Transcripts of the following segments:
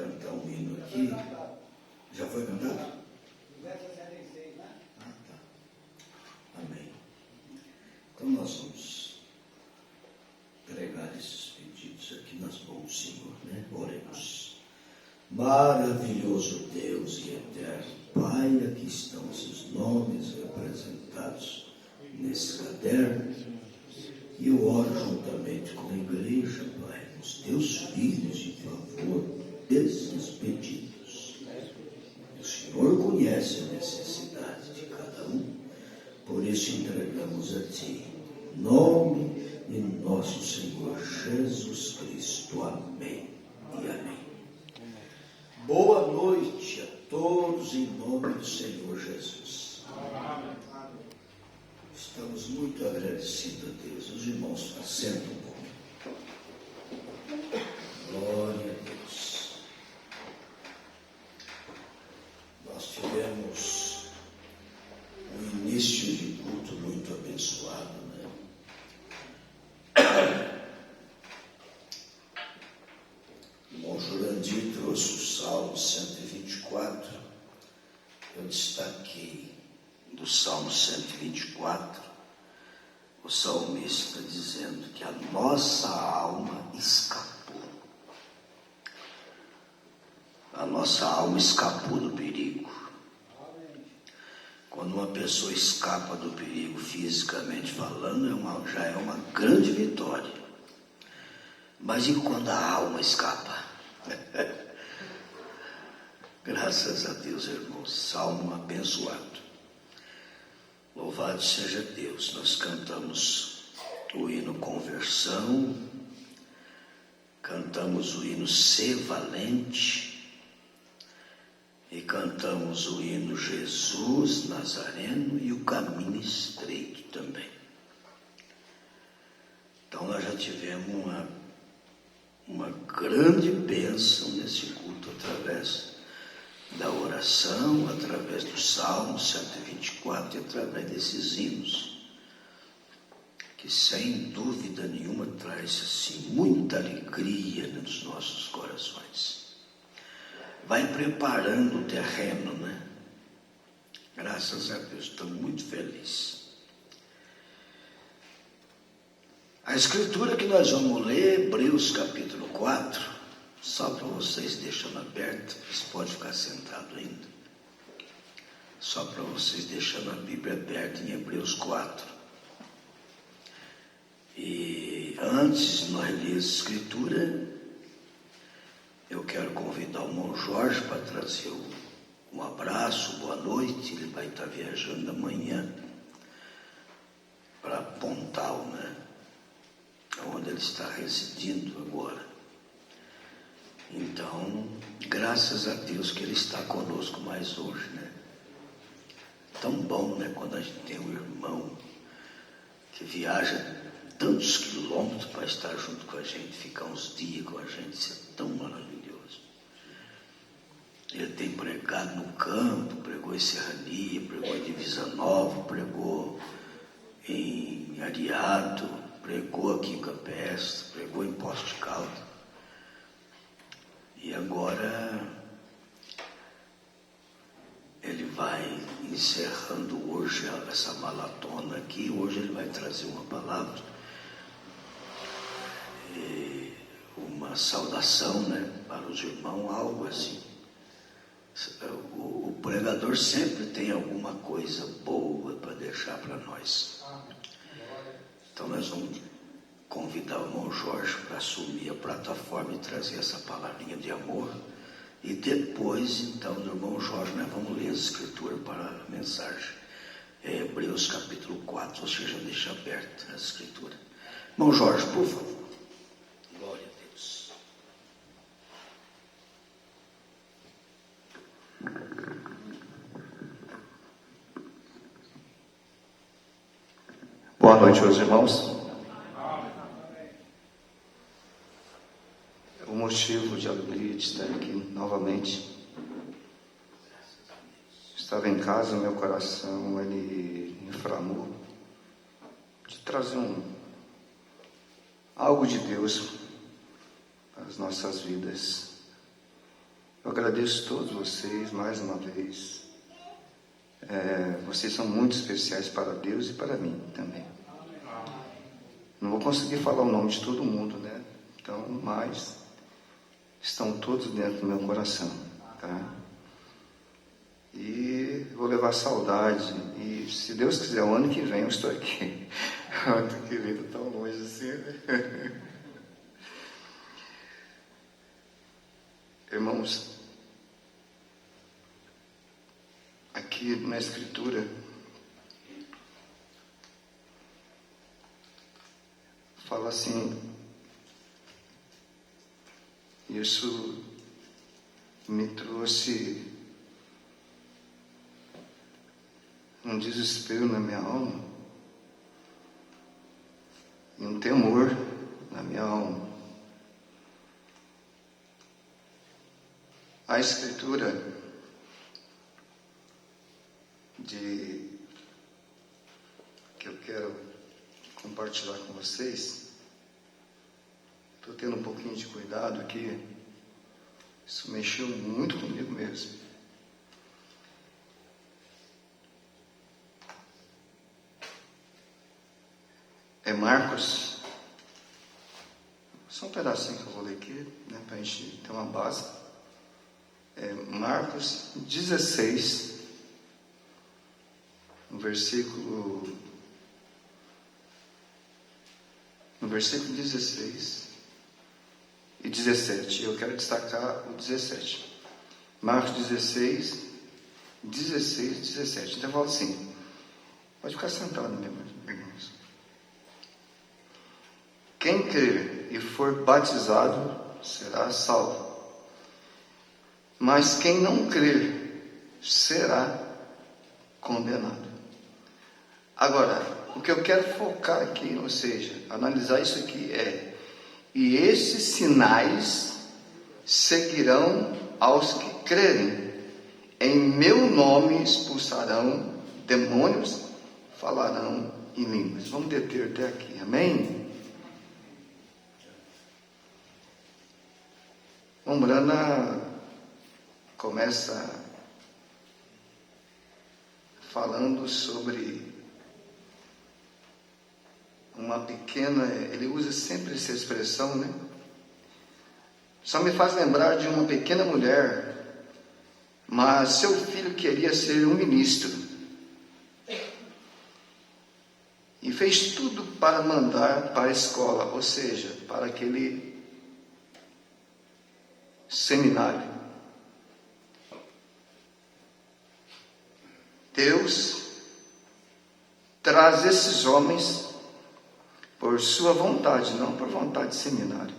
cantar um hino aqui. Já foi cantado? 266, né? Ah, tá. Amém. Então nós vamos pregar esses pedidos aqui nas mãos do Senhor, né? Oremos. Maravilhoso Deus e eterno Pai, aqui estão esses nomes representados nesse caderno. E eu oro juntamente com a igreja, Pai, os teus filhos, em favor desses pedidos. O Senhor conhece a necessidade de cada um, por isso entregamos a Ti. Em nome de nosso Senhor Jesus Cristo. Amém e amém. Boa noite a todos, em nome do Senhor Jesus. Estamos muito agradecidos a Deus. Os irmãos assentam um pouco. Glória a Deus. Nós tivemos um início de culto muito abençoado, né? O irmão Jurandir trouxe o Salmo 124. Eu destaquei do Salmo 124, o salmista dizendo que a nossa alma escapou. A nossa alma escapou do perigo. Quando uma pessoa escapa do perigo, fisicamente falando, já é uma grande vitória. Mas e quando a alma escapa? Graças a Deus, irmãos. Salmo abençoado. Louvado seja Deus. Nós cantamos o hino Conversão, cantamos o hino Ser Valente e cantamos o hino Jesus Nazareno e o Caminho Estreito também. Então nós já tivemos uma grande bênção nesse culto através da oração, através do Salmo 124 e através desses hinos, que sem dúvida nenhuma traz assim muita alegria nos nossos corações. Vai preparando o terreno, né? Graças a Deus, estou muito feliz. A escritura que nós vamos ler, Hebreus capítulo 4, só para vocês deixando aberto, vocês podem ficar sentados ainda. Só para vocês deixando a Bíblia aberta em Hebreus 4. E antes de nós ler a escritura, eu quero convidar o irmão Jorge para trazer um abraço, boa noite. Ele vai estar viajando amanhã para Pontal, né? Onde ele está residindo agora. Então, graças a Deus que ele está conosco mais hoje, né? Tão bom, né? Quando a gente tem um irmão que viaja tantos quilômetros para estar junto com a gente, ficar uns dias com a gente, isso é tão maravilhoso. Ele tem pregado no campo, pregou em Serrania, pregou em Divisa Nova, pregou em Ariado, pregou aqui em Campestre, pregou em Poços de Caldas. E agora ele vai encerrando hoje essa maratona aqui. Hoje ele vai trazer uma palavra, uma saudação, né, para os irmãos, algo assim. O pregador sempre tem alguma coisa boa para deixar para nós. Então nós vamos convidar o irmão Jorge para assumir a plataforma e trazer essa palavrinha de amor. E depois, então, do irmão Jorge, nós vamos ler a escritura para a mensagem. É Hebreus capítulo 4, você já deixa aberta a escritura. Irmão Jorge, por favor. Glória a Deus. Boa noite, meus irmãos. É um motivo de alegria de estar aqui novamente. Estava em casa, meu coração, ele inflamou de trazer algo de Deus para as nossas vidas. Eu agradeço a todos vocês mais uma vez. Vocês são muito especiais para Deus e para mim também. Não vou conseguir falar o nome de todo mundo, né? Então, mas estão todos dentro do meu coração, tá? E vou levar saudade. E se Deus quiser, o ano que vem eu estou aqui. Muito querido, tão longe assim, né? Irmãos, aqui na Escritura, fala assim, isso me trouxe um desespero na minha alma e um temor na minha alma. A Escritura que eu quero compartilhar com vocês, estou tendo um pouquinho de cuidado aqui, isso mexeu muito comigo mesmo. É Marcos, só um pedacinho que eu vou ler aqui, né, para a gente ter uma base. Marcos 16, no versículo 16 e 17. Eu quero destacar o 17. Marcos 16 e 17. Então fala assim, pode ficar sentado mesmo, irmãos. Quem crer e for batizado será salvo, mas quem não crer será condenado. Agora, o que eu quero focar aqui, ou seja, analisar isso aqui e esses sinais seguirão aos que crerem. Em meu nome expulsarão demônios, falarão em línguas. Vamos deter até aqui, amém? Brana começa falando sobre uma pequena, ele usa sempre essa expressão, né? Só me faz lembrar de uma pequena mulher, mas seu filho queria ser um ministro. E fez tudo para mandar para a escola, ou seja, para aquele seminário. Deus traz esses homens por sua vontade, não por vontade de seminário.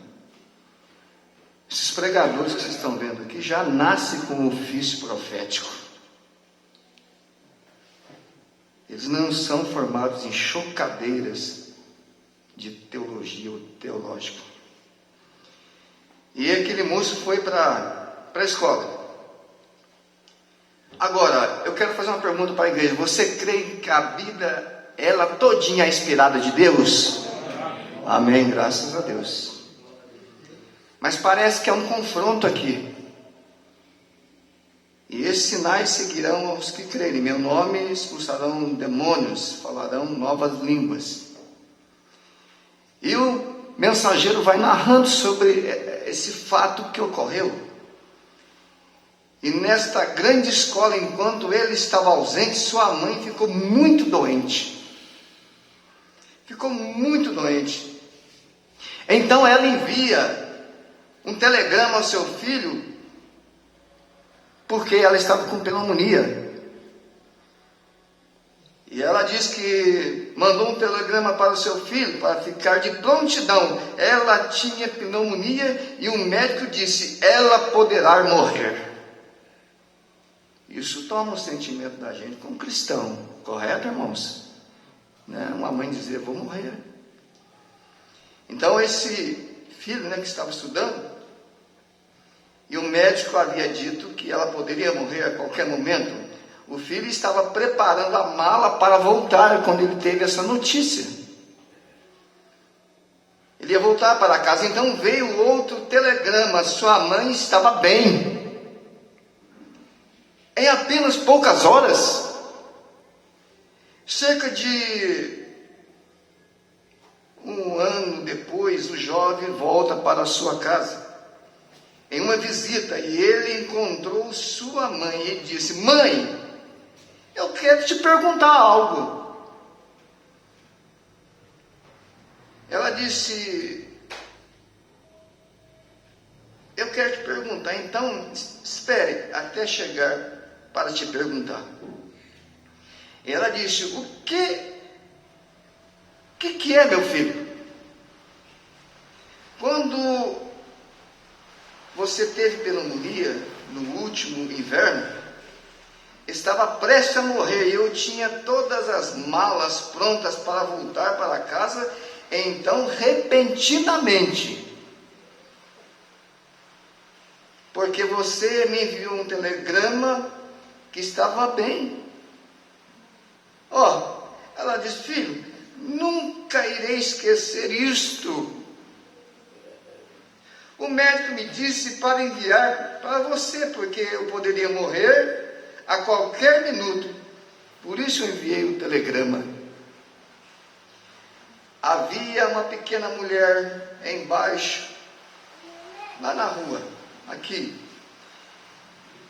Esses pregadores que vocês estão vendo aqui já nascem com o ofício profético. Eles não são formados em chocadeiras de teologia ou teológico. E aquele moço foi para a escola. Agora, eu quero fazer uma pergunta para a igreja. Você crê que a Bíblia, ela todinha é inspirada de Deus? Amém, graças a Deus. Mas parece que é um confronto aqui. E esses sinais seguirão aos que crerem. Meu nome expulsarão demônios, falarão novas línguas. E o mensageiro vai narrando sobre esse fato que ocorreu. E nesta grande escola, enquanto ele estava ausente, sua mãe ficou muito doente. Ficou muito doente. Então ela envia um telegrama ao seu filho, porque ela estava com pneumonia. E ela diz que mandou um telegrama para o seu filho, para ficar de prontidão. Ela tinha pneumonia e o médico disse, ela poderá morrer. Isso toma o sentimento da gente como cristão, correto, irmãos? Né? Uma mãe dizer, vou morrer. Então esse filho, que estava estudando, e o médico havia dito que ela poderia morrer a qualquer momento, o filho estava preparando a mala para voltar quando ele teve essa notícia. Ele ia voltar para casa, então veio outro telegrama, sua mãe estava bem. em apenas poucas horas. Cerca de um ano depois, o jovem volta para a sua casa, em uma visita, e ele encontrou sua mãe e disse: mãe, eu quero te perguntar algo. Ela disse: eu quero te perguntar, então espere até chegar para te perguntar. E ela disse: o que é, meu filho? Quando você teve pneumonia no último inverno, estava prestes a morrer e eu tinha todas as malas prontas para voltar para casa. Então, repentinamente, porque você me enviou um telegrama que estava bem. Ela disse: filho, nunca irei esquecer isto. O médico me disse para enviar para você, porque eu poderia morrer a qualquer minuto. Por isso eu enviei o telegrama. Havia uma pequena mulher embaixo, lá na rua, aqui.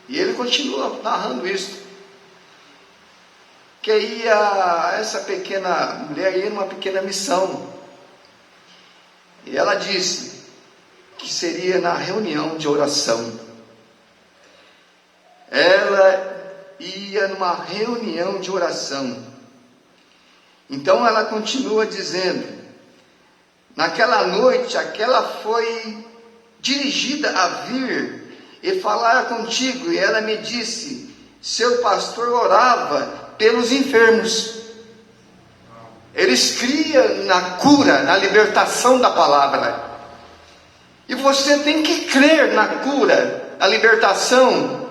E ele continua narrando isso. Que essa pequena mulher ia numa pequena missão. E ela disse que seria na reunião de oração. Ela ia numa reunião de oração. Então ela continua dizendo: naquela noite, aquela foi dirigida a vir e falar contigo. E ela me disse: seu pastor orava pelos enfermos. Eles criam na cura, na libertação da palavra. E você tem que crer na cura, na libertação,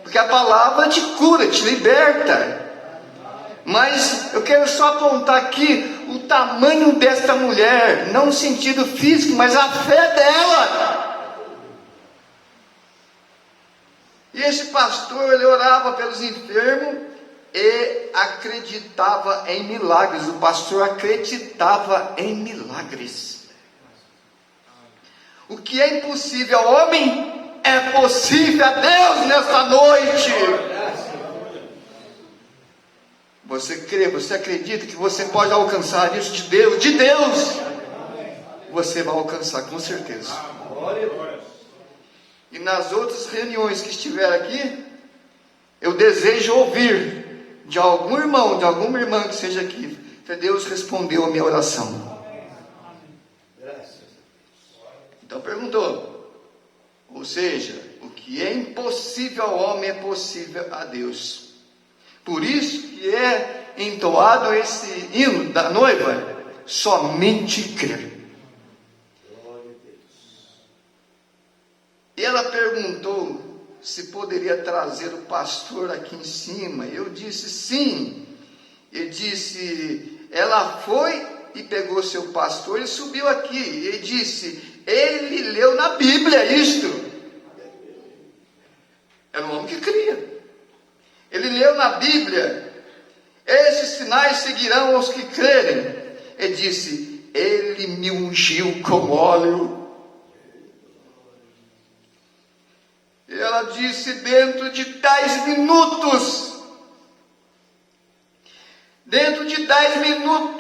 porque a palavra te cura, te liberta. Mas eu quero só apontar aqui o tamanho desta mulher, não no sentido físico, mas a fé dela. E esse pastor, ele orava pelos enfermos e acreditava em milagres. O pastor acreditava em milagres. O que é impossível ao homem é possível a Deus nesta noite. Você crê, você acredita que você pode alcançar isso de Deus? De Deus! Você vai alcançar, com certeza. E nas outras reuniões que estiver aqui, eu desejo ouvir de algum irmão, de alguma irmã que seja aqui, que Deus respondeu a minha oração. Então perguntou. Ou seja, o que é impossível ao homem é possível a Deus. Por isso que é entoado esse hino da noiva: somente crer. E ela perguntou se poderia trazer o pastor aqui em cima. Eu disse sim. Ele disse, ela foi e pegou seu pastor e subiu aqui. Ele disse, ele leu na Bíblia isto. Era um homem que cria. Ele leu na Bíblia: esses sinais seguirão aos que crerem. Ele disse, ele me ungiu com óleo. E ela disse, dentro de 10 minutos,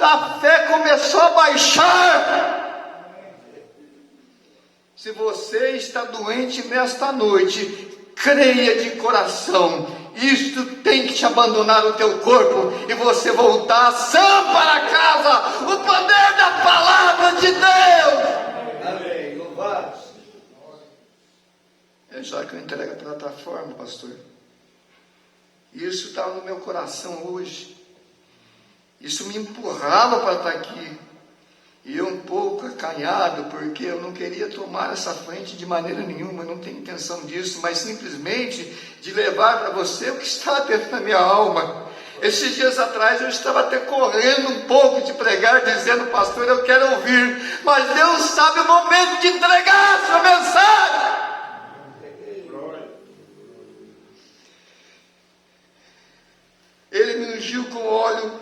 a fé começou a baixar. Se você está doente nesta noite, creia de coração, isto tem que te abandonar o teu corpo e você voltar sã para casa. O poder da palavra de Deus. Amém. Louvado. Já que eu entrego a plataforma, pastor, isso estava no meu coração hoje. Isso me empurrava para estar aqui. E eu um pouco acanhado, porque eu não queria tomar essa frente de maneira nenhuma, eu não tenho intenção disso, mas simplesmente de levar para você o que está dentro da minha alma. Esses dias atrás eu estava até correndo um pouco de pregar, dizendo, pastor, eu quero ouvir, mas Deus sabe o momento de entregar a sua mensagem. ungiu com óleo.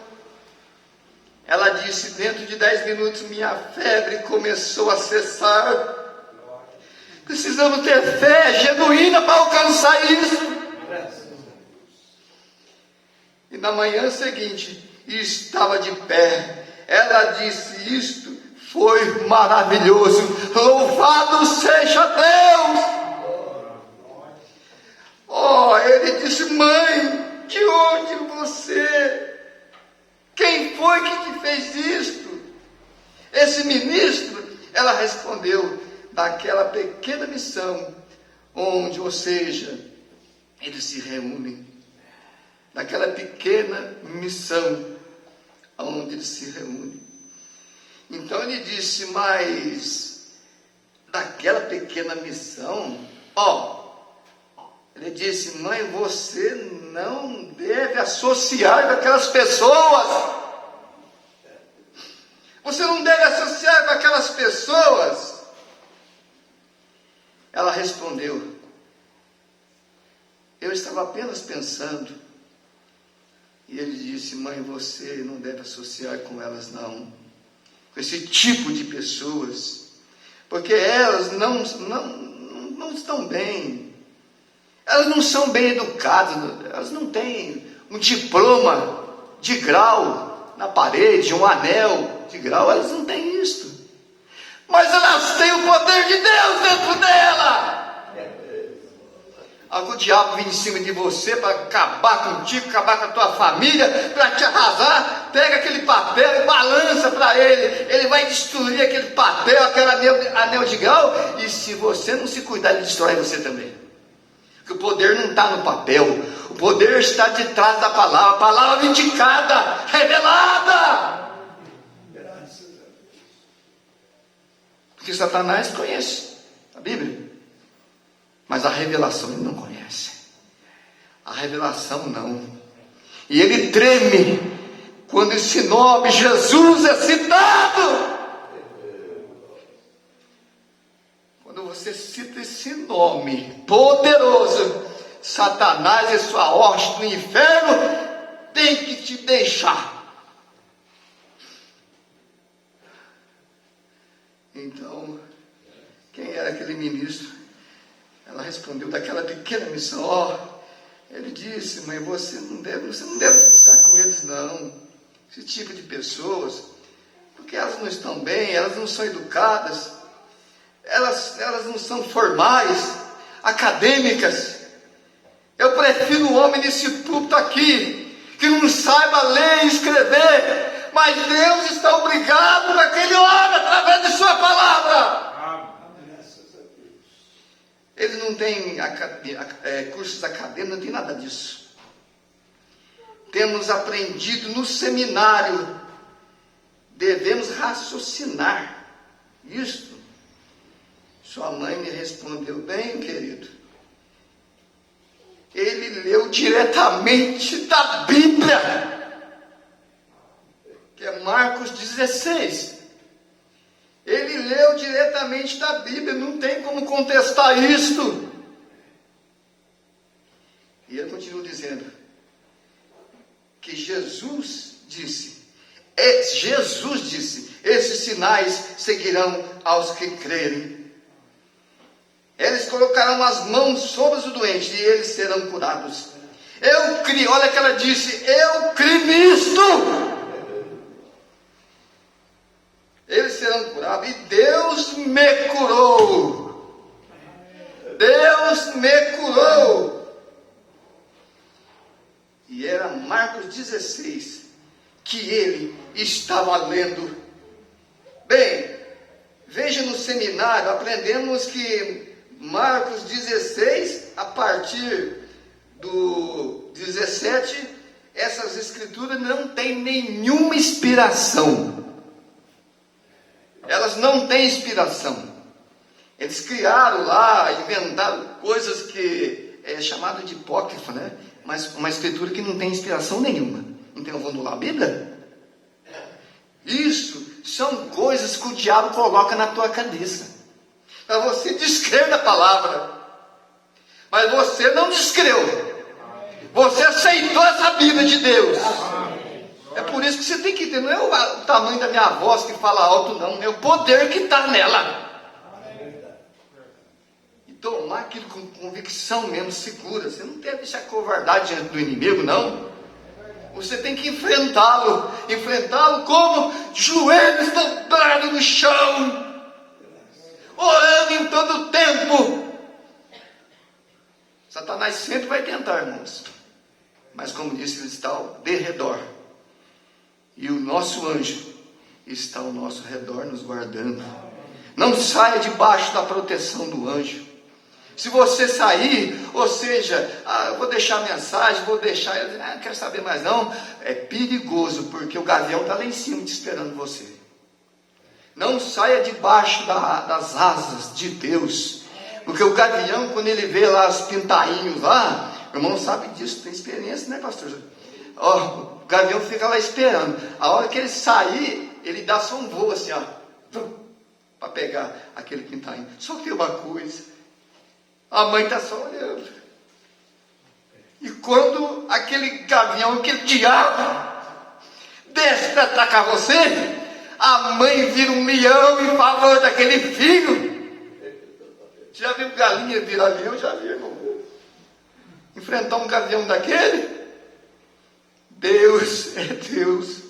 Ela disse: dentro de 10 minutos minha febre começou a cessar. Precisamos ter fé genuína para alcançar isso. E na manhã seguinte, estava de pé. Ela disse: isto foi maravilhoso. Louvado seja Deus. Oh, ele disse: mãe, de onde você? Quem foi que te fez isto? Esse ministro? Ela respondeu: daquela pequena missão, onde, ou seja, eles se reúnem. Daquela pequena missão, onde eles se reúnem. Então ele disse: mas daquela pequena missão, ele disse: mãe, você não deve associar com aquelas pessoas. Você não deve associar com aquelas pessoas. Ela respondeu: eu estava apenas pensando. E ele disse: mãe, você não deve associar com elas não, com esse tipo de pessoas, porque elas não estão bem, elas não são bem educadas, elas não têm um diploma de grau na parede, um anel de grau, elas não têm isso, mas elas têm o poder de Deus dentro dela. O diabo vem em cima de você para acabar contigo, acabar com a tua família, para te arrasar. Pega aquele papel e balança para ele. Ele vai destruir aquele papel, aquele anel de grau. E se você não se cuidar, ele destrói você também. Porque o poder não está no papel. O poder está de trás da palavra. A palavra vindicada, revelada. Porque Satanás conhece a Bíblia, mas a revelação ele não conhece. A revelação não. E ele treme quando esse nome Jesus é citado. Quando você cita esse nome poderoso, Satanás e sua hoste do inferno tem que te deixar. Então, quem era aquele ministro? Ela respondeu: daquela pequena missão. Ele disse: mãe, você não deve associar com eles não, esse tipo de pessoas, porque elas não estão bem, elas não são educadas, elas não são formais, acadêmicas. Eu prefiro um homem nesse púlpito aqui, que não saiba ler e escrever, mas Deus está obrigado naquele homem através de sua palavra. Ele não tem cursos acadêmicos, não tem nada disso. Temos aprendido no seminário, devemos raciocinar. Isto. Sua mãe me respondeu: bem, querido, ele leu diretamente da Bíblia, que é Marcos 16. Ele leu diretamente da Bíblia, não tem como contestar isto. E ele continua dizendo que Jesus disse, esses sinais seguirão aos que crerem. Eles colocarão as mãos sobre os doentes e eles serão curados. Eu criei, olha que ela disse, eu criei nisto. Eles serão curados. E Deus me curou. Deus me curou. E era Marcos 16 que ele estava lendo. Bem, veja, no seminário aprendemos que Marcos 16, a partir do 17, essas escrituras não têm nenhuma inspiração. Elas não têm inspiração. Eles criaram lá, inventaram coisas que é chamado de apócrifa, né? Mas uma escritura que não tem inspiração nenhuma. Então, vamos lá, a Bíblia? Isso são coisas que o diabo coloca na tua cabeça, para você descrer da palavra. Mas você não descreu. Você aceitou essa Bíblia de Deus. É por isso que você tem que entender, não é o tamanho da minha voz que fala alto, não, é o poder que está nela. E tomar aquilo com convicção mesmo, segura. Você não deve deixar covardade diante do inimigo, não. Você tem que enfrentá-lo como joelhos dobrados no chão, orando em todo o tempo. Satanás sempre vai tentar, irmãos, mas como disse, ele está ao derredor, e o nosso anjo está ao nosso redor nos guardando. Não saia debaixo da proteção do anjo. Se você sair, ou seja, eu vou deixar a mensagem, não quero saber mais não, é perigoso, porque o gavião está lá em cima te esperando você. Não saia debaixo das asas de Deus, porque o gavião, quando ele vê lá os pintainhos lá, o irmão sabe disso, tem experiência, né, pastor? O gavião fica lá esperando. A hora que ele sair, ele dá só um voo assim, para pegar aquele pintainho. Só que tem uma coisa, a mãe está só olhando. E quando aquele gavião, aquele diabo desce para atacar você, a mãe vira um leão em favor daquele filho. Já viu galinha virar leão? Já viu, irmão? Enfrentar um gavião daquele? Deus é Deus.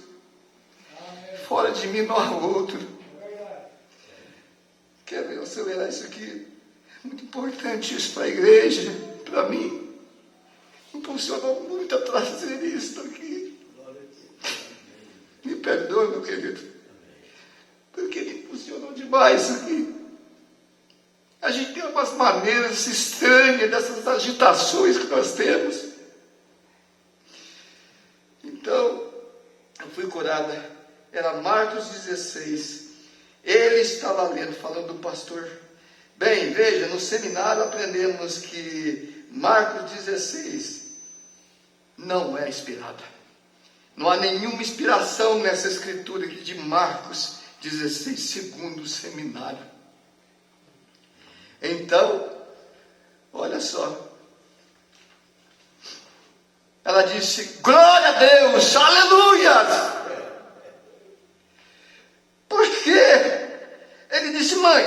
Fora de mim não há outro. Quer ver você ler isso aqui? Muito importante isso para a igreja, para mim. Impulsionou muito a trazer isso aqui. Me perdoe, meu querido, porque ele impulsionou demais isso aqui. A gente tem umas maneiras estranhas dessas agitações que nós temos. Então, eu fui curada. Era Marcos 16. Ele estava lendo, falando do pastor. Bem, veja, no seminário aprendemos que Marcos 16 não é inspirada. Não há nenhuma inspiração nessa escritura aqui de Marcos 16, segundo o seminário. Então, olha só. Ela disse, glória a Deus, aleluia! Por quê? Ele disse, mãe,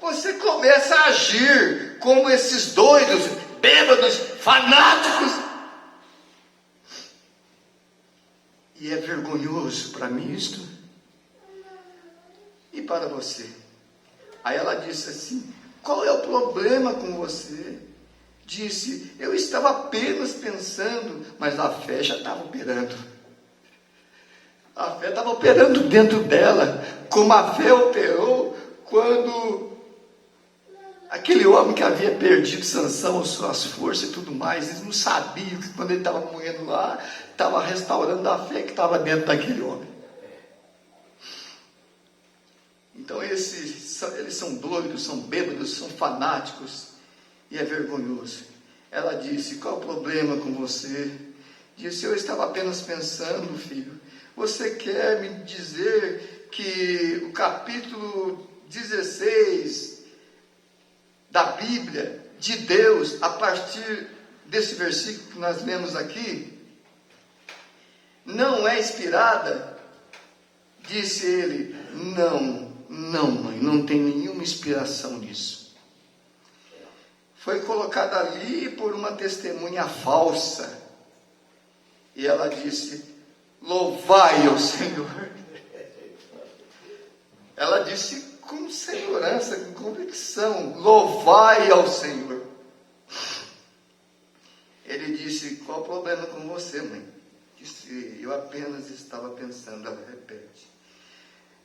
você começa a agir como esses doidos, bêbados, fanáticos. E é vergonhoso para mim isto. E para você? Aí ela disse assim, qual é o problema com você? Disse, eu estava apenas pensando, mas a fé já estava operando. A fé estava operando dentro dela, como a fé operou quando aquele homem que havia perdido Sansão, as suas forças e tudo mais, eles não sabiam que quando ele estava morrendo lá, estava restaurando a fé que estava dentro daquele homem. Então eles são doidos, são bêbados, são fanáticos, e é vergonhoso. Ela disse, qual o problema com você? Disse, eu estava apenas pensando, filho, você quer me dizer que o capítulo 16 da Bíblia, de Deus, a partir desse versículo que nós lemos aqui, não é inspirada? Disse ele, não, mãe, não tem nenhuma inspiração nisso. Foi colocada ali por uma testemunha falsa. E ela disse, louvai ao Senhor. Ela disse com segurança, com convicção, louvai ao Senhor. Ele disse, qual o problema com você, mãe? Disse, eu apenas estava pensando. Ela repete,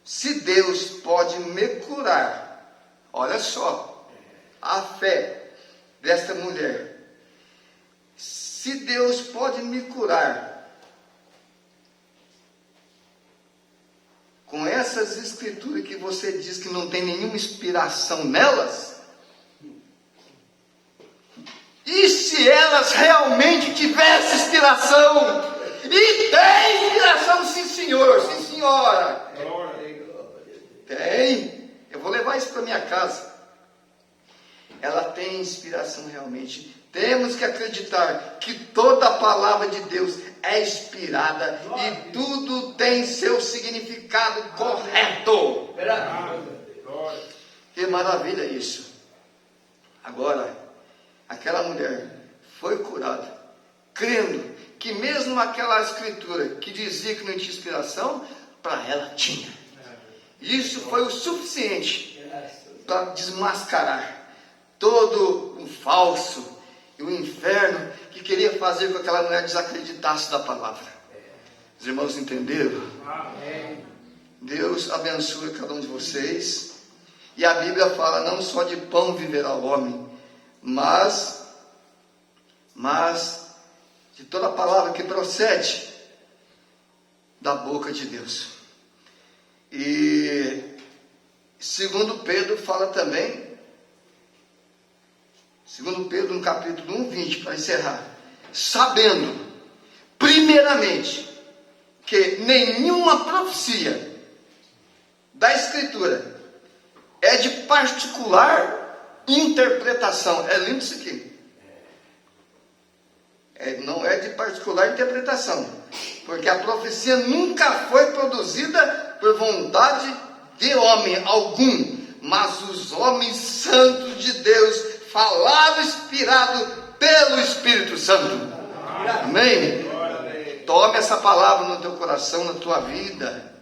se Deus pode me curar, olha só, a fé desta mulher, se Deus pode me curar com essas escrituras que você diz que não tem nenhuma inspiração nelas, e se elas realmente tivessem inspiração, e tem inspiração, sim senhor, sim senhora, tem, eu vou levar isso para minha casa. ela tem inspiração realmente. Temos que acreditar que toda a palavra de Deus é inspirada e tudo tem seu significado correto. Que maravilha isso. Agora, aquela mulher foi curada, crendo que mesmo aquela escritura que dizia que não tinha inspiração, para ela tinha. Isso foi o suficiente para desmascarar todo o falso e o inferno que queria fazer com que aquela mulher desacreditasse da palavra. Os irmãos entenderam? Deus abençoe cada um de vocês. E a Bíblia fala: não só de pão viverá o homem, mas de toda a palavra que procede da boca de Deus. E segundo Pedro fala também, segundo Pedro no capítulo 1:20, para encerrar, sabendo primeiramente que nenhuma profecia da Escritura é de particular interpretação. É lindo isso aqui. Não é de particular interpretação, porque a profecia nunca foi produzida por vontade de homem algum, mas os homens santos de Deus falaram inspirado pelo Espírito Santo. Amém? Tome essa palavra no teu coração, na tua vida.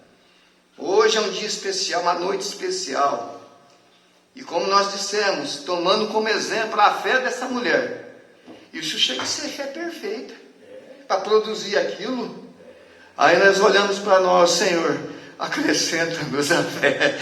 Hoje é um dia especial, uma noite especial. E como nós dissemos, tomando como exemplo a fé dessa mulher, isso chega a ser fé perfeita, para produzir aquilo. Aí nós olhamos para nós: Senhor, acrescenta-nos a fé.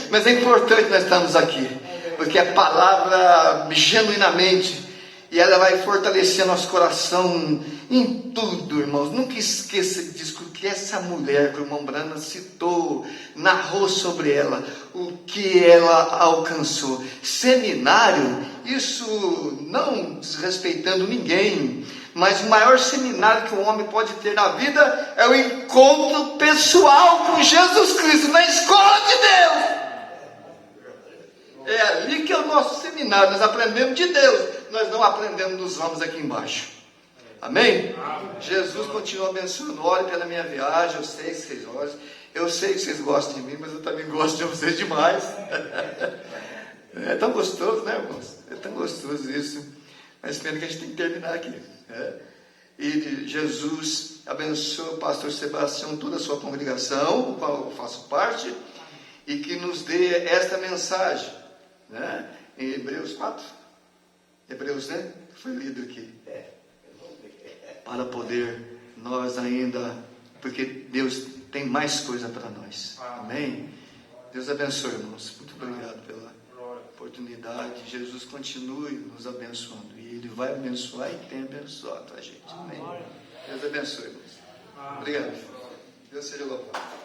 Mas é importante nós estarmos aqui, porque a palavra genuinamente, e ela vai fortalecer nosso coração em tudo, irmãos. Nunca esqueça disso, que essa mulher que o irmão Brana citou, narrou sobre ela, o que ela alcançou. Seminário, isso não desrespeitando ninguém, mas o maior seminário que um homem pode ter na vida é o encontro pessoal com Jesus Cristo, na escola de Deus. É ali que é o nosso seminário. Nós aprendemos de Deus, nós não aprendemos dos homens aqui embaixo. Amém? Jesus continua abençoando. Ore pela minha viagem. Eu sei que vocês oram. Eu sei que vocês gostam de mim, mas eu também gosto de vocês demais. É tão gostoso, né, irmãos? É tão gostoso isso. Mas pena que a gente tem que terminar aqui. E Jesus abençoe o pastor Sebastião, toda a sua congregação, do qual eu faço parte, e que nos dê esta mensagem, né? Em Hebreus 4. Hebreus, né? Foi lido aqui. Para poder nós ainda, porque Deus tem mais coisa para nós. Amém? Deus abençoe, irmãos. Muito obrigado pela oportunidade. Jesus continue nos abençoando. E Ele vai abençoar e tem abençoado a gente. Amém? Deus abençoe, irmãos. Obrigado. Deus seja louvado.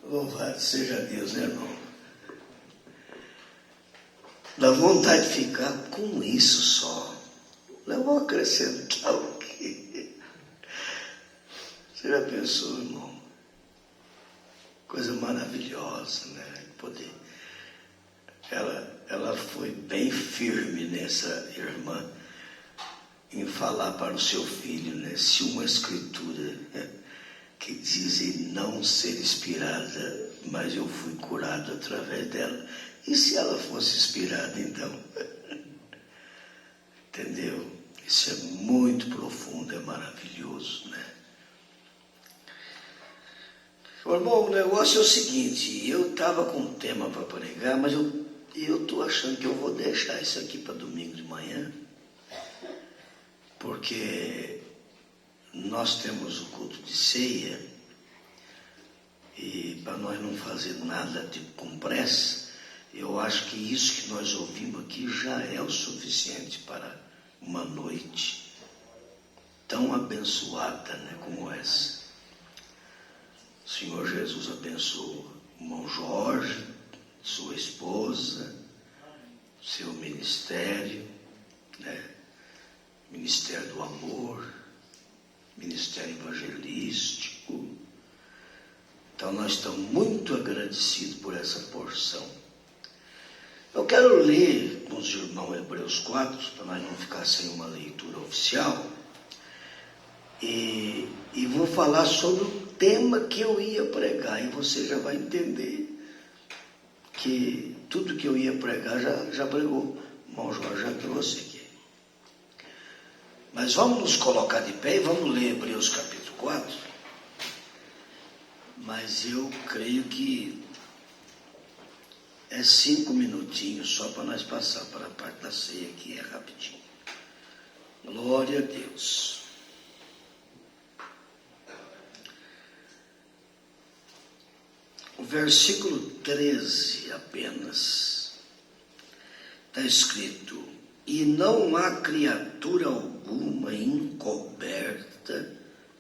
Louvado seja Deus, né, irmão? Dá vontade de ficar com isso só. Não vou acrescentar o quê? Você já pensou, irmão? Coisa maravilhosa, né? Poder. Ela foi bem firme nessa irmã, em falar para o seu filho, né? Se uma escritura, né, que dizem não ser inspirada, mas eu fui curado através dela. E se ela fosse inspirada, então? Entendeu? Isso é muito profundo, é maravilhoso, né? Irmão, o negócio é o seguinte: eu estava com um tema para pregar, mas eu estou achando que eu vou deixar isso aqui para domingo de manhã, porque nós temos o culto de ceia, e para nós não fazer nada com pressa, eu acho que isso que nós ouvimos aqui já é o suficiente para uma noite tão abençoada, né, como essa. O Senhor Jesus abençoa o irmão Jorge, sua esposa, seu ministério, né? Ministério do Amor, Ministério Evangelístico. Então nós estamos muito agradecidos por essa porção. Eu quero ler com os irmãos Hebreus 4, para nós não ficar sem uma leitura oficial, e vou falar sobre o tema que eu ia pregar, e você já vai entender que tudo que eu ia pregar já pregou. O irmão Jorge já trouxe aqui. Mas vamos nos colocar de pé e vamos ler Hebreus capítulo 4. Mas eu creio que é 5 minutinhos só para nós passar para a parte da ceia, que é rapidinho. Glória a Deus. O versículo 13 apenas está escrito: e não há criatura alguma encoberta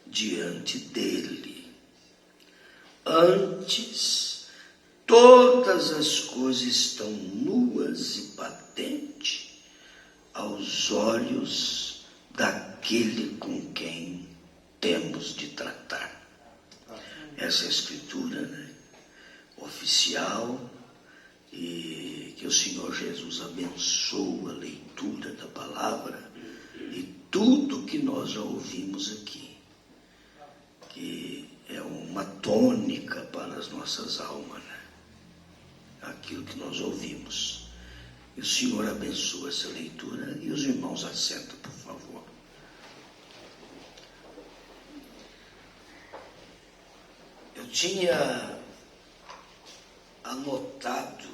diante dele. Antes, todas as coisas estão nuas e patentes aos olhos daquele com quem temos de tratar. Essa é a escritura, né? Oficial, e que o Senhor Jesus abençoe a leitura da palavra e tudo que nós já ouvimos aqui, que é uma tônica para as nossas almas, né? Aquilo que nós ouvimos. E o Senhor abençoe essa leitura, e os irmãos assentam, por favor. Eu tinha anotado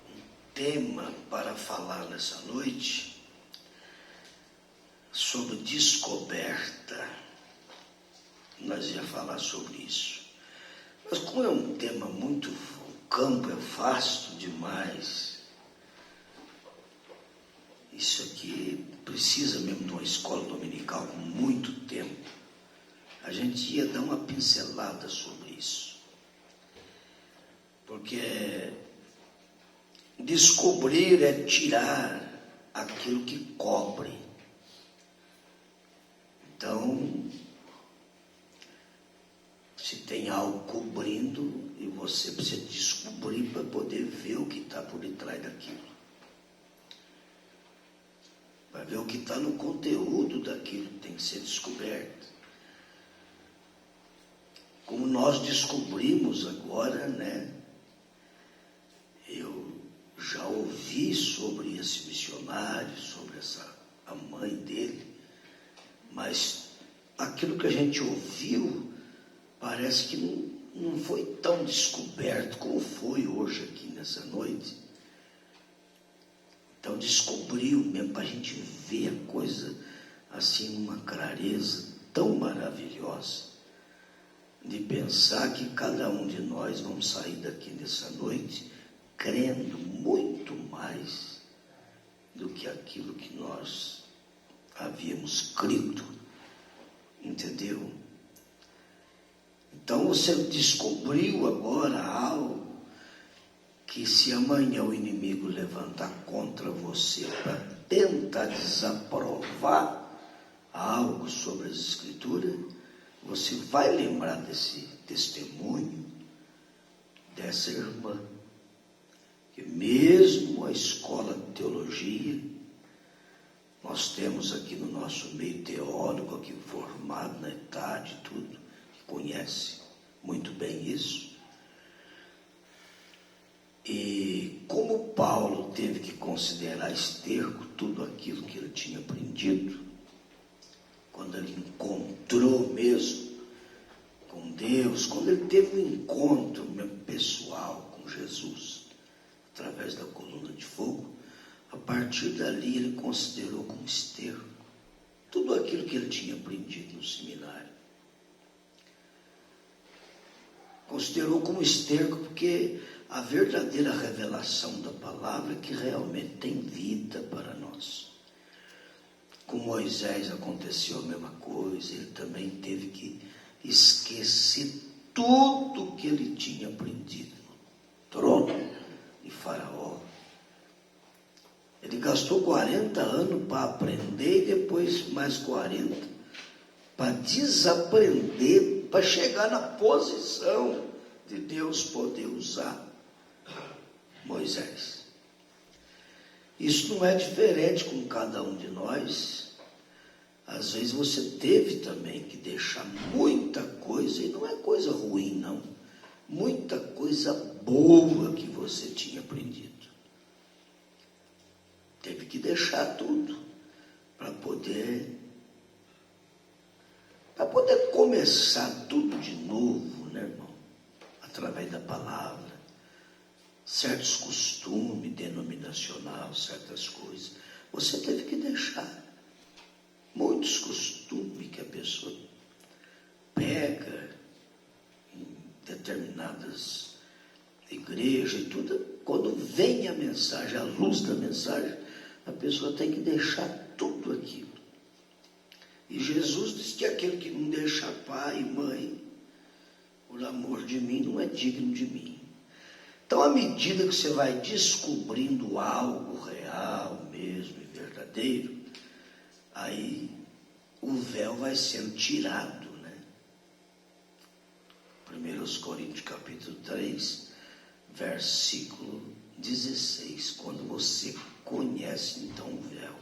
um tema para falar nessa noite sobre descoberta. Nós ia falar sobre isso. Mas como é um tema muito, o campo é vasto demais, isso aqui precisa mesmo de uma escola dominical com muito tempo. A gente ia dar uma pincelada sobre isso. Porque descobrir é tirar aquilo que cobre. Então, se tem algo cobrindo, e você precisa descobrir para poder ver o que está por detrás daquilo. Para ver o que está no conteúdo daquilo que tem que ser descoberto. Como nós descobrimos agora, né? Eu já ouvi sobre esse missionário, sobre a mãe dele, mas aquilo que a gente ouviu parece que não foi tão descoberto como foi hoje aqui nessa noite. Então descobriu mesmo para a gente ver a coisa assim, uma clareza tão maravilhosa, de pensar que cada um de nós vamos sair daqui nessa noite crendo muito mais do que aquilo que nós havíamos crido, entendeu? Então você descobriu agora algo que, se amanhã o inimigo levantar contra você para tentar desaprovar algo sobre as Escrituras, você vai lembrar desse testemunho dessa irmã, que mesmo a escola de teologia, nós temos aqui no nosso meio teólogo, aqui formado na idade e tudo, que conhece muito bem isso. E como Paulo teve que considerar esterco tudo aquilo que ele tinha aprendido, quando ele encontrou mesmo com Deus, quando ele teve um encontro mesmo pessoal com Jesus, através da coluna de fogo, a partir dali ele considerou como esterco tudo aquilo que ele tinha aprendido no seminário. Considerou como esterco porque a verdadeira revelação da palavra é que realmente tem vida para nós. Com Moisés aconteceu a mesma coisa, ele também teve que esquecer tudo que ele tinha aprendido no trono de Faraó, gastou 40 anos para aprender e depois mais 40 para desaprender, para chegar na posição de Deus poder usar Moisés. Isso não é diferente com cada um de nós. Às vezes você teve também que deixar muita coisa, e não é coisa ruim não, muita coisa boa que você tinha aprendido. Teve que deixar tudo para poder começar tudo de novo, né, irmão? Através da palavra, certos costumes denominacional, certas coisas. Você teve que deixar muitos costumes que a pessoa pega em determinadas igrejas e tudo. Quando vem a mensagem, a luz da mensagem, a pessoa tem que deixar tudo aquilo. E Jesus disse que aquele que não deixa pai e mãe, por amor de mim, não é digno de mim. Então, à medida que você vai descobrindo algo real mesmo e verdadeiro, aí o véu vai sendo tirado, né? 1 Coríntios capítulo 3, versículo 16. Quando você conhece, então o véu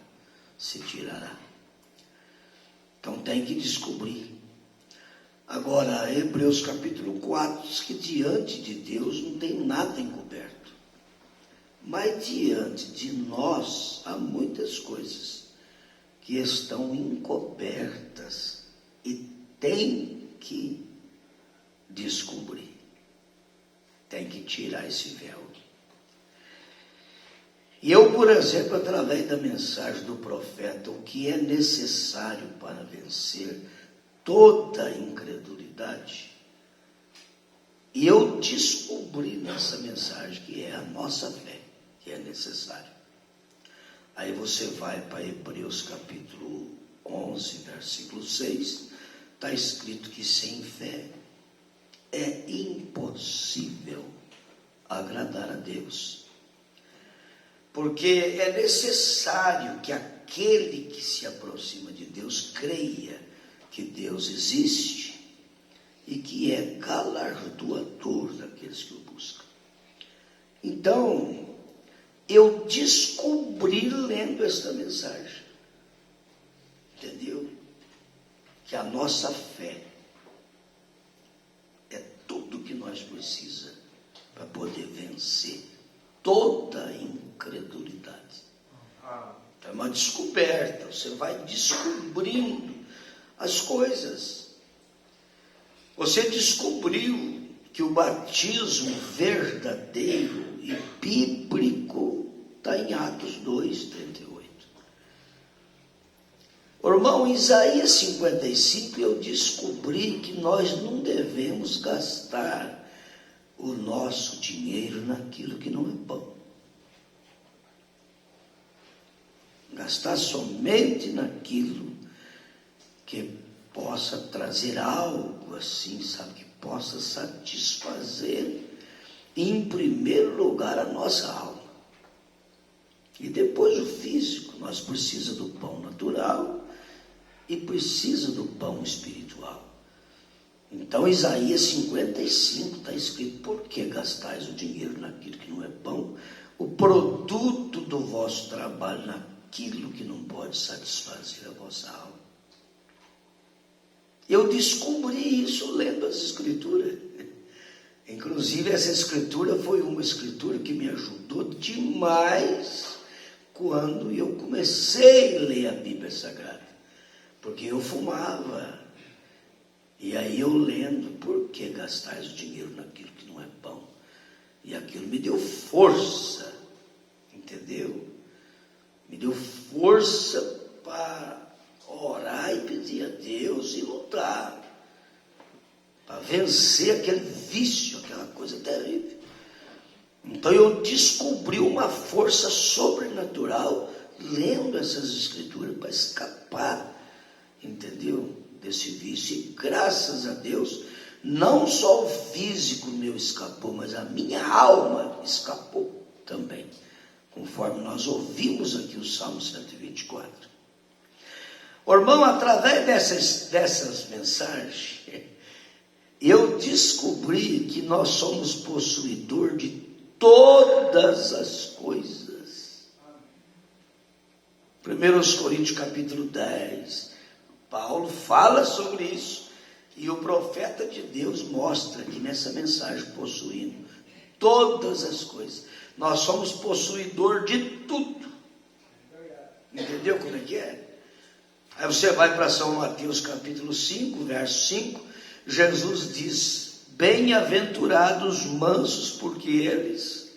se tirará. Então tem que descobrir. Agora, Hebreus capítulo 4 diz que diante de Deus não tem nada encoberto. Mas diante de nós há muitas coisas que estão encobertas e tem que descobrir. Tem que tirar esse véu. E eu, por exemplo, através da mensagem do profeta, o que é necessário para vencer toda a incredulidade, e eu descobri nessa mensagem que é a nossa fé, que é necessário. Aí você vai para Hebreus capítulo 11, versículo 6, está escrito que sem fé é impossível agradar a Deus. Porque é necessário que aquele que se aproxima de Deus creia que Deus existe e que é galardoador daqueles que o buscam. Então, eu descobri lendo esta mensagem, entendeu? Que a nossa fé é tudo que nós precisamos para poder vencer toda a incredulidade. É uma descoberta, você vai descobrindo as coisas. Você descobriu que o batismo verdadeiro e bíblico está em Atos 2:38. Irmão, em Isaías 55 eu descobri que nós não devemos gastar o nosso dinheiro naquilo que não é bom. Gastar somente naquilo que possa trazer algo assim, sabe, que possa satisfazer em primeiro lugar a nossa alma. E depois o físico. Nós precisamos do pão natural e precisa do pão espiritual. Então, Isaías 55 está escrito: por que gastais o dinheiro naquilo que não é pão, o produto do vosso trabalho naquilo que não pode satisfazer a vossa alma? Eu descobri isso lendo as escrituras. Inclusive, essa escritura foi uma escritura que me ajudou demais quando eu comecei a ler a Bíblia Sagrada. Porque eu fumava. E aí eu lendo, por que gastais o dinheiro naquilo que não é pão? E aquilo me deu força, entendeu? Me deu força para orar e pedir a Deus e lutar, para vencer aquele vício, aquela coisa terrível. Então eu descobri uma força sobrenatural lendo essas escrituras para escapar, entendeu? Desse vício. E graças a Deus, não só o físico meu escapou, mas a minha alma escapou também, com conforme nós ouvimos aqui o Salmo 124. Irmão, através dessas mensagens, eu descobri que nós somos possuidor de todas as coisas. 1 Coríntios capítulo 10, Paulo fala sobre isso, e o profeta de Deus mostra aqui nessa mensagem, possuindo todas as coisas. Nós somos possuidor de tudo. Entendeu como é que é? Aí você vai para São Mateus capítulo 5, verso 5, Jesus diz: bem-aventurados os mansos, porque eles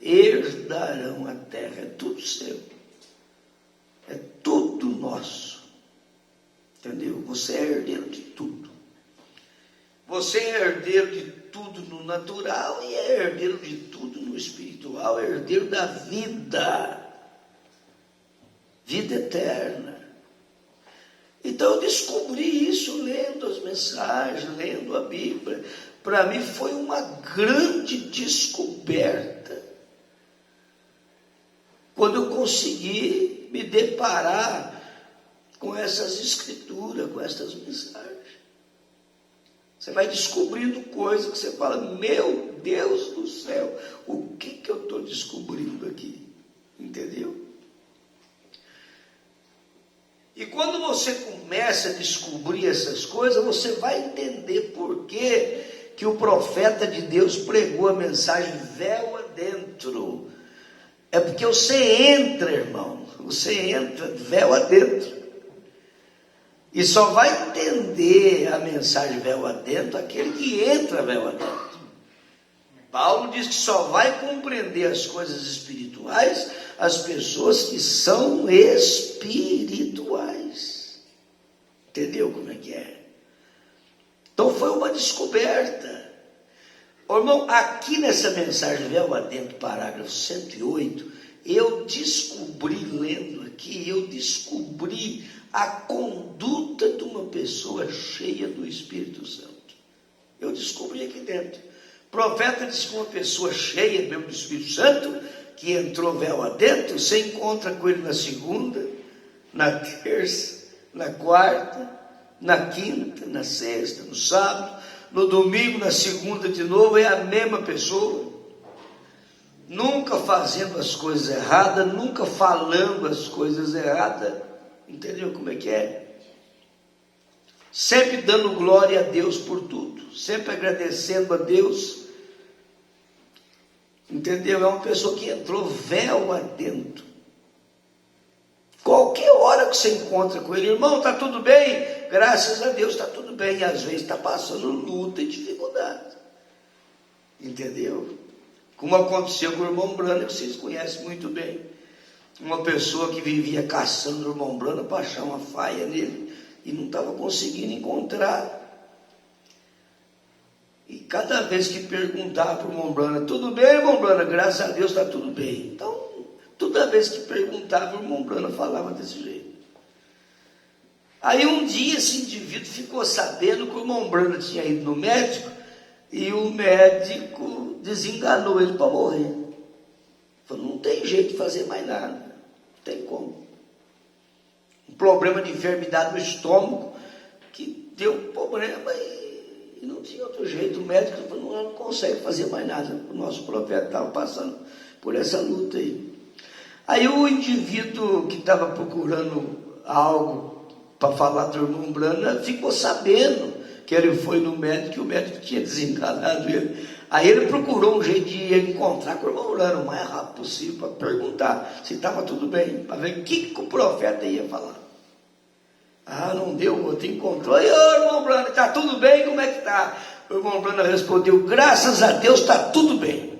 herdarão a terra. É tudo seu, é tudo nosso, entendeu? Você é herdeiro de tudo. Você é herdeiro de tudo no natural e é herdeiro de tudo no espiritual, é herdeiro da vida eterna. Então eu descobri isso lendo as mensagens, lendo a Bíblia. Para mim foi uma grande descoberta quando eu consegui me deparar com essas escrituras, com essas mensagens. Você vai descobrindo coisas que você fala: meu Deus do céu, o que eu estou descobrindo aqui? Entendeu? E quando você começa a descobrir essas coisas, você vai entender por que o profeta de Deus pregou a mensagem véu adentro. É porque você entra, irmão, você entra véu adentro. E só vai entender a mensagem véu adentro aquele que entra véu adentro. Paulo diz que só vai compreender as coisas espirituais as pessoas que são espirituais. Entendeu como é que é? Então foi uma descoberta. Irmão, aqui nessa mensagem véu adentro, parágrafo 108, eu descobri, lendo aqui, eu descobri a conduta de uma pessoa cheia do Espírito Santo. Eu descobri aqui dentro. O profeta diz que uma pessoa cheia mesmo do Espírito Santo, que entrou véu adentro, você encontra com ele na segunda, na terça, na quarta, na quinta, na sexta, no sábado, no domingo, na segunda de novo, é a mesma pessoa. Nunca fazendo as coisas erradas, nunca falando as coisas erradas. Entendeu como é que é? Sempre dando glória a Deus por tudo, sempre agradecendo a Deus. Entendeu? É uma pessoa que entrou véu adentro. Qualquer hora que você encontra com ele: irmão, está tudo bem? Graças a Deus está tudo bem. E às vezes está passando luta e dificuldade. Entendeu? Como aconteceu com o irmão Brana, que vocês conhecem muito bem. Uma pessoa que vivia caçando o irmão Brana para achar uma faia nele e não estava conseguindo encontrar. E cada vez que perguntava para o irmão Brana: tudo bem, irmão Brana? Graças a Deus está tudo bem. Então, toda vez que perguntava, o irmão Brana falava desse jeito. Aí um dia esse indivíduo ficou sabendo que o irmão Brana tinha ido no médico e o médico desenganou ele para morrer. Falou: não tem jeito de fazer mais nada, não tem como. Um problema de enfermidade no estômago que deu problema e não tinha outro jeito. O médico falou: não consegue fazer mais nada. O nosso profeta estava passando por essa luta aí. Aí o indivíduo que estava procurando algo para falar do irmão Brana ficou sabendo que ele foi no médico e o médico tinha desenganado ele. Aí ele procurou um jeito de encontrar com o irmão Brana o mais rápido possível para perguntar se estava tudo bem, para ver o que o profeta ia falar. Ah, não deu, o outro encontrou. E ô, irmão Brana, está tudo bem? Como é que está? O irmão Brana respondeu: graças a Deus está tudo bem.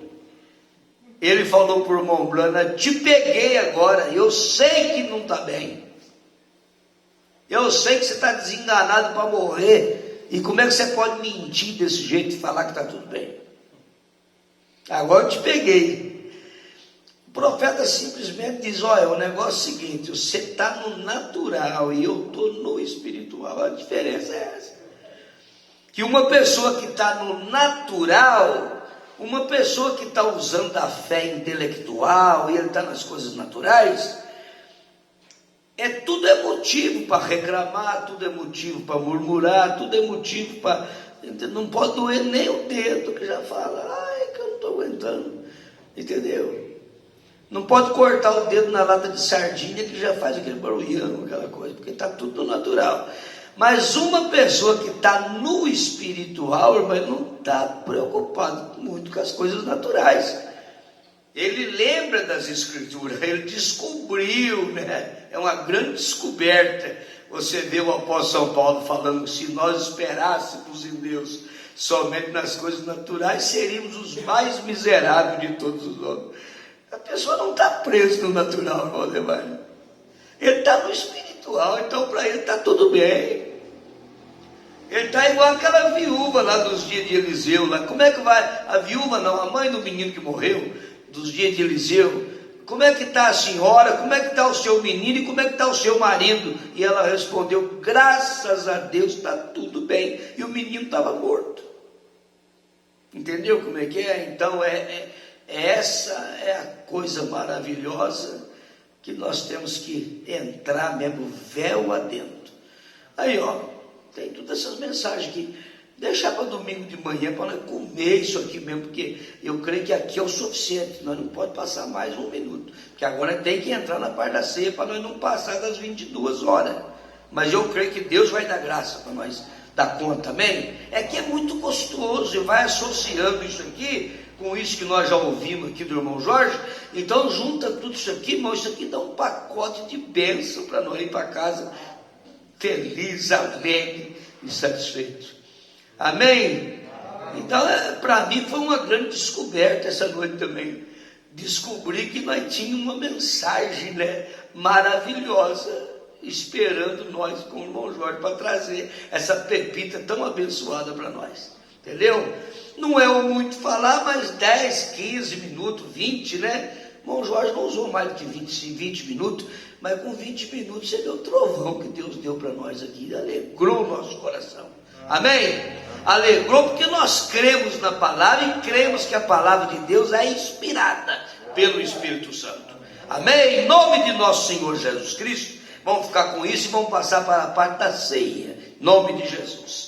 Ele falou para o irmão Brana: te peguei agora, eu sei que não está bem. Eu sei que você está desenganado para morrer. E como é que você pode mentir desse jeito e falar que está tudo bem? Agora eu te peguei. O profeta simplesmente diz: olha, o negócio é o seguinte, você está no natural e eu estou no espiritual. A diferença é essa. Que uma pessoa que está no natural, Uma pessoa que está usando a fé intelectual e ele está nas coisas naturais, tudo é motivo para reclamar, tudo é motivo para murmurar, tudo é motivo para... Não pode doer nem o dedo, que já fala, ai, que eu não estou aguentando, entendeu? Não pode cortar o dedo na lata de sardinha, que já faz aquele barulhão, aquela coisa, porque está tudo natural. Mas uma pessoa que está no espiritual, irmão, não está preocupado muito com as coisas naturais. Ele lembra das escrituras, ele descobriu, né? É uma grande descoberta. Você vê o apóstolo São Paulo falando que se nós esperássemos em Deus somente nas coisas naturais, seríamos os mais miseráveis de todos os homens. A pessoa não está presa no natural, irmão Ademar. Ele está no espiritual, então para ele está tudo bem. Ele está igual aquela viúva lá dos dias de Eliseu. Lá. Como é que vai? A viúva não, a mãe do menino que morreu, dos dias de Eliseu. Como é que está a senhora? Como é que está o seu menino? E como é que está o seu marido? E ela respondeu, graças a Deus está tudo bem. E o menino estava morto. Entendeu como é que é? Então essa é a coisa maravilhosa que nós temos que entrar mesmo véu adentro. Aí tem todas essas mensagens aqui. Deixar para domingo de manhã para nós comer isso aqui mesmo, porque eu creio que aqui é o suficiente. Nós não podemos passar mais um minuto, porque agora tem que entrar na parte da ceia para nós não passar das 22 horas. Mas eu creio que Deus vai dar graça para nós dar conta, amém? É que é muito gostoso e vai associando isso aqui com isso que nós já ouvimos aqui do irmão Jorge. Então junta tudo isso aqui, irmão, isso aqui dá um pacote de bênção para nós ir para casa feliz, alegre e satisfeito. Amém? Então, para mim foi uma grande descoberta essa noite também. Descobri que nós tínhamos uma mensagem, né, maravilhosa, esperando nós com o irmão Jorge para trazer essa pepita tão abençoada para nós. Entendeu? Não é o muito falar, mas 10, 15 minutos, 20, né? O irmão Jorge não usou mais do que 20 minutos, mas com 20 minutos você deu o trovão que Deus deu para nós aqui. Alegrou o nosso coração. Amém? Alegrou porque nós cremos na palavra e cremos que a palavra de Deus é inspirada pelo Espírito Santo. Amém? Em nome de nosso Senhor Jesus Cristo, vamos ficar com isso e vamos passar para a parte da ceia. Em nome de Jesus.